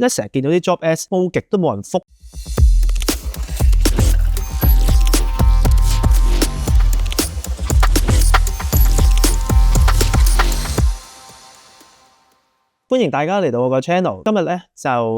解成日見到啲 job ads 煲極都冇人覆？歡迎大家嚟到我個 channel。今日咧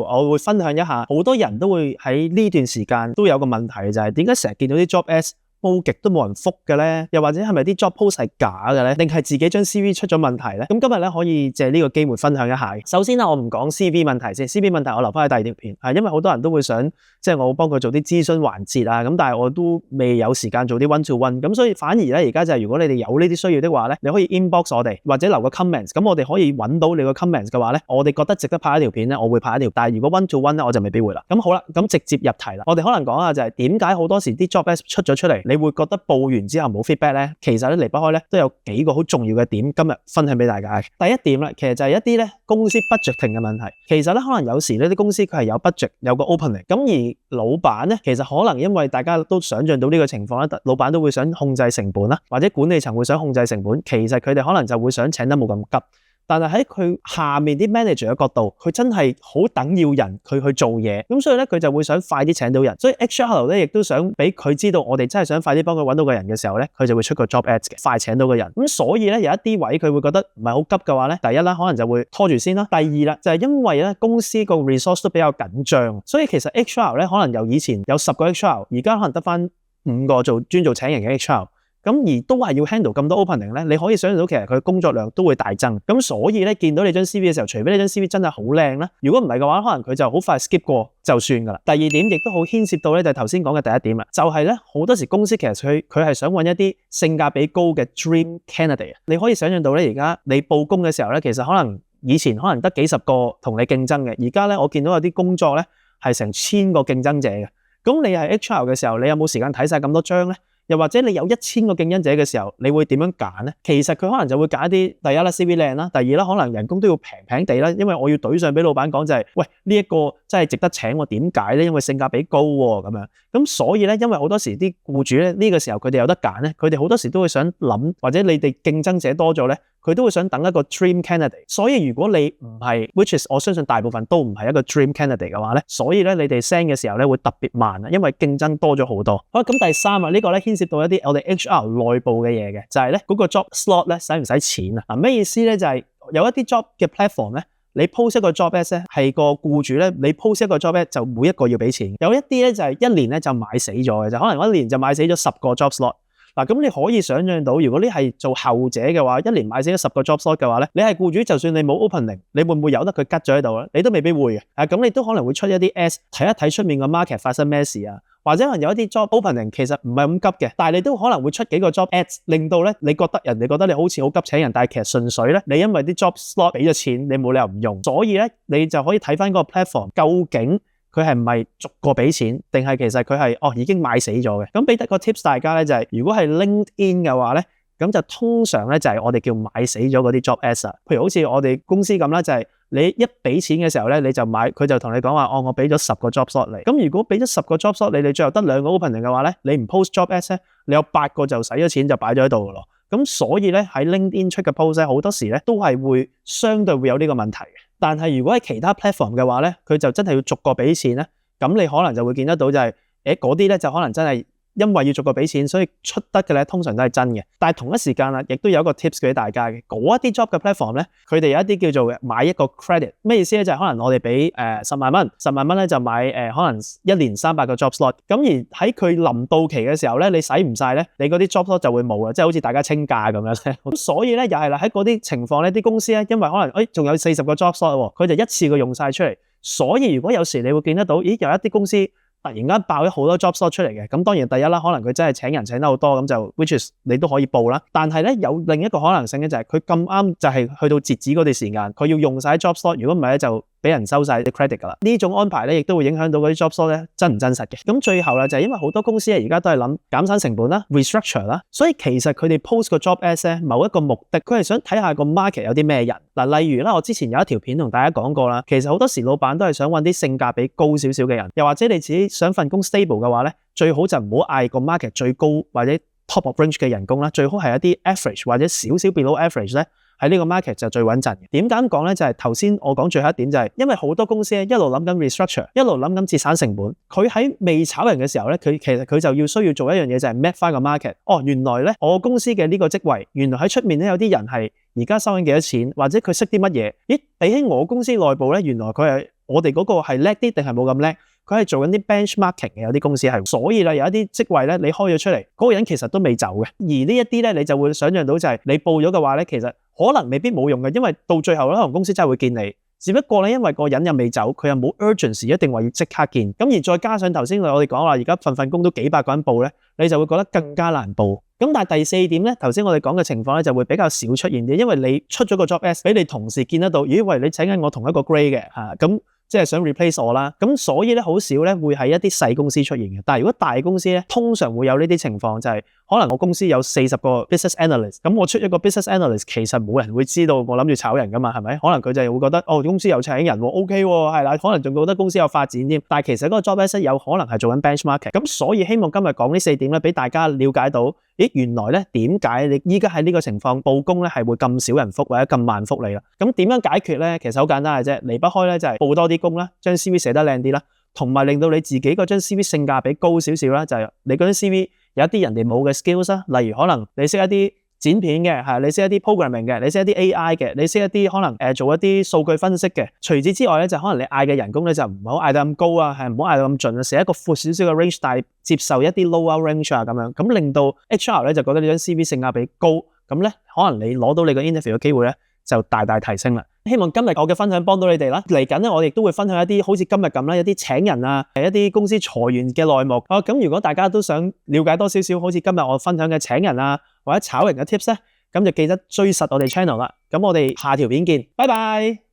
我會分享一下，好多人都會喺呢段時間都有個問題，就係點解成日見到啲 job ads煲極都冇人覆嘅咧？又或者係咪啲 job post 係假嘅咧？定係自己張 CV 出咗問題咧？咁今日咧可以借呢個機會分享一下。首先我唔講 CV 問題先，CV 問題我留翻喺第二條片，因為好多人都會想即係我幫佢做啲諮詢環節啊，咁但係我都未有時間做啲 one to one， 咁所以反而咧而家就係如果你哋有呢啲需要的話咧，你可以 inbox 我哋或者留個 comments， 咁我哋可以揾到你個 comments 嘅話咧，我哋覺得值得拍一條片咧，我會拍一條，但係如果 one to one 咧我就未必會啦。咁好啦，咁直接入題啦，我哋可能講下就係點解好多時啲 job ads 出咗出嚟，你會覺得報完之後冇 feedback 咧？其實咧離不開咧都有幾個好重要嘅點，今日分享俾大家。第一點啦，其實就係一啲咧公司 budgeting 嘅問題。其實咧可能有時呢啲公司佢係有 budget 有個 opening， 咁而老闆咧其實可能因為大家都想象到呢個情況咧，老闆都會想控制成本啦，或者管理層會想控制成本，其實佢哋可能就會想請得冇咁急。但係喺佢下面啲 manager 嘅角度，佢真係好等要人佢去做嘢，咁所以咧佢就會想快啲請到人，所以 HR 咧亦都想俾佢知道我哋真係想快啲幫佢揾到個人嘅時候咧，佢就會出個 job ads 嘅，快請到個人。咁所以咧有一啲位佢會覺得唔係好急嘅話咧，第一啦可能就會拖住先啦，第二啦就係因為咧公司個 resource 都比較緊張，所以其實 HR 咧可能由以前有10個 HR， 而家可能得翻5個專做請人嘅 HR。咁而都係要 handle 咁多 opening 咧，你可以想象到其實佢工作量都會大增。咁所以咧見到你張 CV 嘅時候，除非你張 CV 真係好靚啦，如果唔係嘅話，可能佢就好快 skip 過就算噶啦。第二點亦都好牽涉到咧，就係頭先講嘅第一點啦，就係咧好多時公司其實佢係想揾一啲性價比高嘅 dream candidate。你可以想象到咧，而家你報工嘅時候咧，其實可能以前可能得幾十個同你競爭嘅，而家咧我見到有啲工作咧係成1000個競爭者嘅。咁你係 HR 嘅時候，你有冇時間睇晒咁多張咧？又或者你有1000個競爭者嘅時候，你會點樣揀呢？其實佢可能就會揀一啲第一啦 CV 靚啦，第二啦可能人工都要平平地啦，因為我要懟上俾老闆講就係，喂呢一個真係值得請我，點解呢？因為性價比高喎咁樣。咁所以咧，因為好多時啲僱主咧呢個時候佢哋有得揀咧，佢哋好多時都會想諗，或者你哋競爭者多咗咧，佢都會想等一個 dream candidate。所以如果你唔係 which is 我相信大部分都唔係一個 dream candidate 嘅話咧，所以咧你哋 send 嘅時候咧會特別慢啊，因為競爭多咗好多。好，咁第三啊，呢個咧牽涉到一啲我哋 HR 內部嘅嘢嘅，就係咧嗰個 job slot 咧使唔使錢啊？咩意思咧？就係有一啲 job 嘅 platform 咧，你 post 一個 job ad 咧，係個僱主咧，你 post 一個 job ad 就每一個要俾錢。有一啲咧就係一年咧就買死咗嘅，就可能一年就買死咗10個 job slot。嗱，咁你可以想象到，如果你係做後者嘅話，一年買死咗10個 job slot 嘅話咧，你係僱主，就算你冇 opening，你會唔會由得佢吉咗喺度咧？你都未必會嘅。咁你都可能會出一啲 ads 睇一睇出面個 market 發生咩事啊，或者可能有一啲 job opening 其實唔係咁急嘅，但係你都可能會出幾個 job ads， 令到咧你覺得人哋覺得你好似好急請人，但係其實純粹咧你因為啲 job slot 俾咗錢，你冇理由唔用，所以咧你就可以睇翻嗰個 platform 究竟佢係唔係逐個俾錢，定係其實佢係已經買死咗嘅。咁俾得個 tips 大家咧就係，如果係 LinkedIn 嘅話咧，咁就通常咧就係我哋叫買死咗嗰啲 job ads。譬如好似我哋公司咁啦，就係你一俾錢嘅時候咧，你就買，佢就同你講話，我俾咗10個 job slot 你。咁如果俾咗10個 job slot你最後得2個 opening 嘅話咧，你唔 post job ads 咧，你有8個就使咗錢就擺咗喺度噶咯。咁所以咧喺 LinkedIn 出嘅 post 咧，好多時咧都係會相對會有呢個問題嘅。但係如果喺其他 platform 嘅話咧，佢就真係要逐個俾錢咧，咁你可能就會見得到就係，嗰啲咧就可能真係因為要逐個俾錢，所以出得嘅咧通常都係真嘅。但係同一時間啦，亦都有一個 tips 俾大家嘅，嗰一啲 job 嘅 platform 咧，佢哋有一啲叫做買一個 credit。咩意思咧？就係可能我哋俾10萬蚊，10萬蚊咧就買可能一年300個 job slot。咁而喺佢臨到期嘅時候咧，你使唔晒咧，你嗰啲 job slot 就會冇啦，即係好似大家清價咁樣啫。咁所以咧又係啦，喺嗰啲情況咧，啲公司咧因為可能仲有40個 job slot 喎，佢就一次過用晒出嚟。所以如果有時你會見得到，有一啲公司突然間爆咗好多 job slot 出嚟嘅，咁當然第一啦，可能佢真係請人請得好多，咁就 which is 你都可以報啦。但係咧有另一個可能性咧，就係佢咁啱就係去到截止嗰段時間，佢要用晒 job slot，如果唔係咧就俾人收晒啲 credit 噶啦。呢種安排咧，亦都會影響到嗰啲 job slot 咧真唔真實嘅。咁最後啦，就係因為好多公司而家都係諗減省成本啦、restructure 啦，所以其實佢哋 post 個 job ads 咧，某一個目的，佢係想睇下個 market 有啲咩人。嗱，例如啦，我之前有一條片同大家講過啦，其實好多時老闆都係想揾啲性價比高少少嘅人，又或者你自己想份工 stable 嘅話咧，最好就唔好嗌個 market 最高或者 top of range 嘅人工啦，最好係一啲 average 或者少少 below average 咧。喺呢個 market 就最穩陣嘅。點解咁講咧？就係頭先我講最後一點就係，因為好多公司咧一路諗緊 restructure， 一路諗緊節省成本，佢喺未炒人嘅時候咧，其實佢就要需要做一樣嘢，就係 map 翻個 market。原來咧我公司嘅呢個職位，原來喺出面咧有啲人係而家收緊幾多錢，或者佢識啲乜嘢？咦，比起我公司內部咧，原來佢係我哋嗰個係叻啲定係冇咁叻？佢係做緊啲 benchmarking 嘅，有啲公司係，所以咧有一啲職位咧你開咗出嚟，嗰個人其實都未走嘅。而呢一啲咧你就會想象到就係你報咗嘅話咧，其實可能未必冇用嘅，因為到最後可能公司真係會見你。只不過咧，因為個人又未走，佢又冇 urgency 一定話要即刻見。咁而再加上頭先我哋講話，而家份工都幾百個人報咧，你就會覺得更加難報。咁但係第四點咧，頭先我哋講嘅情況咧就會比較少出現啲，因為你出咗個 job S 俾你同事見得到，咦喂，你請緊我同一個 grade 嘅嚇，咁即係想 replace 我啦。咁所以咧好少咧會喺一啲細公司出現嘅。但係如果大公司咧，通常會有呢啲情況，就係可能我公司有40個 business analyst， 咁我出一個 business analyst， 其實冇人會知道我諗住炒人噶嘛，係咪？可能佢就會覺得公司有請人喎 ，OK 喎，係啦，可能仲覺得公司有發展添。但係其實嗰個 job S 有可能係做緊 benchmarking。咁所以希望今日講呢4點咧，俾大家了解到，咦，原來咧點解你依家喺呢個情況報工咧係會咁少人覆或者咁慢覆你啦？咁點樣解決咧？其實好簡單嘅啫，離不開咧就係報多啲工啦，將 CV 寫得靚啲啦，同埋令到你自己嗰張 CV 性價比高少少啦，就係你嗰張 CV 有一啲人哋冇嘅 skills 啦，例如可能你識一啲剪片嘅，你識一啲 programming 嘅，你識一啲 AI 嘅，你識一啲可能做一啲數據分析嘅。除此之外咧，就可能你嗌嘅人工咧就唔好嗌得咁高啊，係唔好嗌到咁盡啊，寫一個闊少少嘅 range， 但係接受一啲 lower range 啊咁樣，咁令到 HR 咧就覺得你張 CV 性價比高，咁咧可能你攞到你個 interview 嘅機會咧就大大提升啦。希望今日我嘅分享幫到你哋啦。嚟緊咧，我亦都會分享一啲好似今日咁啦，一啲請人啊，一啲公司裁員嘅內幕。咁如果大家都想了解多少少，好似今日我分享嘅請人啊或者炒人嘅 tips 咧，咁就記得追實我哋 channel 啦。咁我哋下條片見，拜拜。